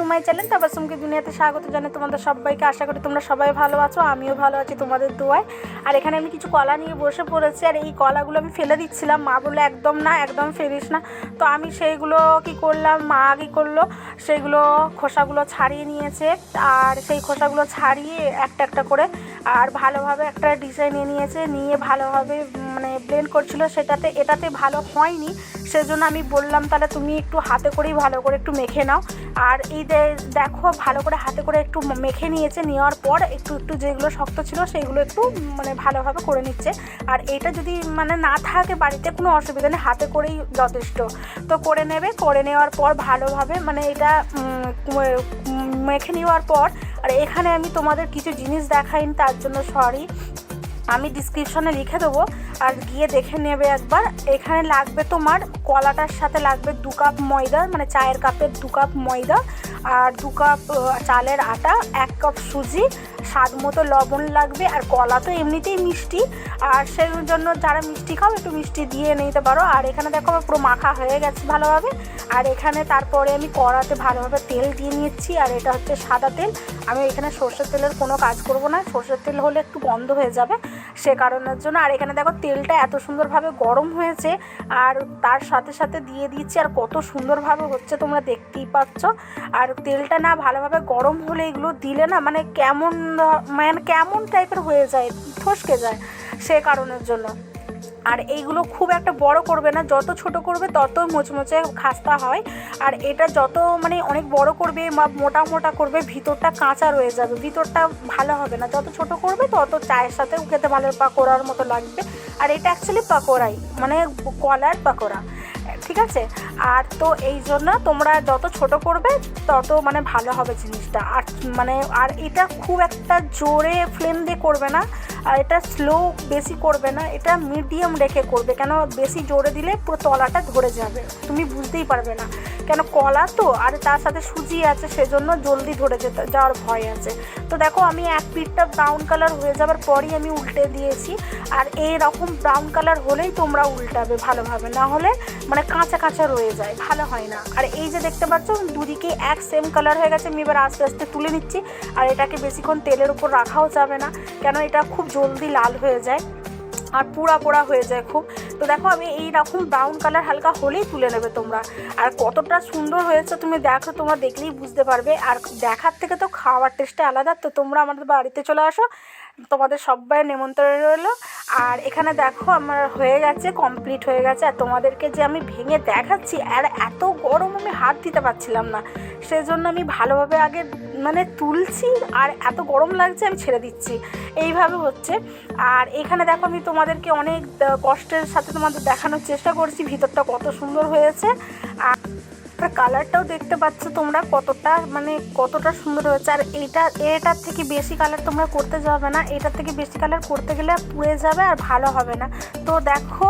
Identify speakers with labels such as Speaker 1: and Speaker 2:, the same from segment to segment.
Speaker 1: My channel তাবাসসুমকে দুনিয়াতে স্বাগত জানাই তোমাদের সবাইকে। আশা করি তোমরা সবাই ভালো আছো, আমিও ভালো আছি তোমাদের দোয়ায়। আর এখানে আমি কিছু কলা নিয়ে বসে পড়েছি, আর এই কলাগুলো আমি ফেলে দিচ্ছিলাম। মা বললো একদম না, একদম ফেলিস না। তো আমি সেইগুলো কি করলাম, মা কী করলো, সেইগুলো খোসাগুলো ছাড়িয়ে নিয়েছে। আর সেই খোসাগুলো ছাড়িয়ে একটা একটা করে আর ভালোভাবে একটা ডিজাইন নিয়েছে, নিয়ে ভালোভাবে মানে ব্লেন্ড করছিল সেটাতে। এটাতে ভালো হয়নি, সেজন্য আমি বললাম তাহলে তুমি একটু হাতে করেই ভালো করে একটু মেখে নাও। আর এই দেখো ভালো করে হাতে করে একটু মেখে নিয়েছে, নেওয়ার পর একটু একটু যেগুলো শক্ত ছিল সেইগুলো একটু মানে ভালোভাবে করে নিচ্ছে। আর এটা যদি মানে না থাকে বাড়িতে কোনো অসুবিধা নেই, হাতে করেই যথেষ্ট। তো করে নেবে, করে নেওয়ার পর ভালোভাবে মানে এটা মেখে নেওয়ার পর, আর এখানে আমি তোমাদের কিছু জিনিস দেখাইনি, তার জন্য সরি, আমি ডিসক্রিপশনে লিখে দেবো, আর গিয়ে দেখে নেবে একবার। এখানে লাগবে তোমার কলাটার সাথে লাগবে 2 কাপ ময়দা, মানে চায়ের কাপের 2 কাপ ময়দা, আর 2 কাপ চালের আটা, 1 কাপ সুজি, স্বাদ মতো লবণ লাগবে। আর কলা তো এমনিতেই মিষ্টি, আর সেই জন্য যারা মিষ্টি খাও একটু মিষ্টি দিয়ে নিতে পারো। আর এখানে দেখো আমার পুরো মাখা হয়ে গেছে ভালোভাবে। আর এখানে তারপরে আমি কড়াতে ভালোভাবে তেল দিয়ে নিচ্ছি, আর এটা হচ্ছে সাদা তেল। আমি এখানে সরষের তেলের কোনো কাজ করব না, সরষের তেল হলে একটু বন্ধ হয়ে যাবে সে কারণের জন্য। আর এখানে দেখো তেলটা এত সুন্দরভাবে গরম হয়েছে, আর তার সাথে সাথে দিয়ে দিচ্ছি, আর কত সুন্দরভাবে হচ্ছে তোমরা দেখতেই পাচ্ছ। আর তেলটা না ভালোভাবে গরম হলে এগুলো দিলে না মানে কেমন টাইপের হয়ে যায়, ফসকে যায় সে কারণের জন্য। আর এইগুলো খুব একটা বড় করবে না, যত ছোট করবে তত মোচমোচে খাস্তা হয়। আর এটা যত মানে অনেক বড় করবে বা মোটা মোটা করবে, ভিতরটা কাঁচা রয়ে যাবে, ভিতরটা ভালো হবে না। যত ছোট করবে তত চায়ের সাথে খেতে ভালো পাকোড়ার মতো লাগবে। আর এটা অ্যাকচুয়ালি পাকোড়াই, মানে কলার পাকোড়া, ঠিক আছে। আর তো এই জন্য তোমরা যত ছোট করবে তত মানে ভালো হবে জিনিসটা। আর মানে আর এটা খুব একটা জোরে ফ্লেম দিয়ে করবে না, আর এটা স্লো বেশি করবে না, এটা মিডিয়াম রেখে করবে। কেন বেশি জোরে দিলে পুরো তলাটা ধরে যাবে, তুমি বুঝতেই পারবে না, কেন কলা তো, আর তার সাথে সুজি আছে, সেজন্য জলদি ধরে যাওয়ার ভয় আছে। তো দেখো আমি এক পিঠটা ব্রাউন কালার হয়ে যাওয়ার পরই আমি উল্টে দিয়েছি। আর এইরকম ব্রাউন কালার হলেই তোমরা উল্টাবে ভালোভাবে, না হলে মানে কাঁচা কাঁচা রয়ে যায়, ভালো হয় না। আর এই যে দেখতে পাচ্ছ দুদিকে এক সেম কালার হয়ে গেছে, আমি এবার আস্তে আস্তে তুলে নিচ্ছি। আর এটাকে বেশিক্ষণ তেলের উপর রাখাও যাবে না, কেন এটা খুব জলদি লাল হয়ে যায় আর পোড়া পোড়া হয়ে যায় খুব। তো দেখো আমি এই রকম ব্রাউন কালার হালকা হলেই তুলে নেবে তোমরা। আর কতটা সুন্দর হয়েছে তুমি দেখো, তোমরা দেখলেই বুঝতে পারবে। আর দেখার থেকে তো খাওয়ার টেস্টটা আলাদা। তো তোমরা আমাদের বাড়িতে চলে আসো, তোমাদের সবাই নেমন্তন্ন রইলো। আর এখানে দেখো আমার হয়ে গেছে, কমপ্লিট হয়ে গেছে। আর তোমাদেরকে যে আমি ভেঙে দেখাচ্ছি, আর এত গরম আমি হাত দিতে পারছিলাম না, সেজন্য আমি ভালোভাবে আগে মানে তুলছি, আর এত গরম লাগছে আমি ছেড়ে দিচ্ছি, এইভাবে হচ্ছে। আর এখানে দেখো আমি তোমাদেরকে অনেক কষ্টের সাথে তোমাদের দেখানোর চেষ্টা করছি ভিতরটা কত সুন্দর হয়েছে। আর কালারটাও দেখতে পাচ্ছ তোমরা কতটা সুন্দর হয়েছে। আর এটার থেকে বেশি কালার তোমরা করতে যাবে না, এটার থেকে বেশি কালার করতে গেলে পুড়ে যাবে আর ভালো হবে না। তো দেখো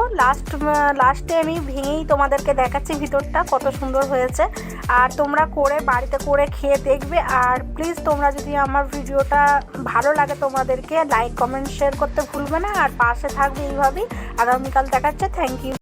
Speaker 1: লাস্টে আমি ভেঙেই তোমাদেরকে দেখাচ্ছি ভিতরটা কত সুন্দর হয়েছে। আর তোমরা করে বাড়িতে করে খেয়ে দেখবে। আর প্লিজ তোমরা যদি আমার ভিডিওটা ভালো লাগে তোমাদেরকে লাইক কমেন্ট শেয়ার করতে ভুলবে না, আর পাশে থাকবে এইভাবেই। আগামীকাল দেখাচ্ছে। Thank you.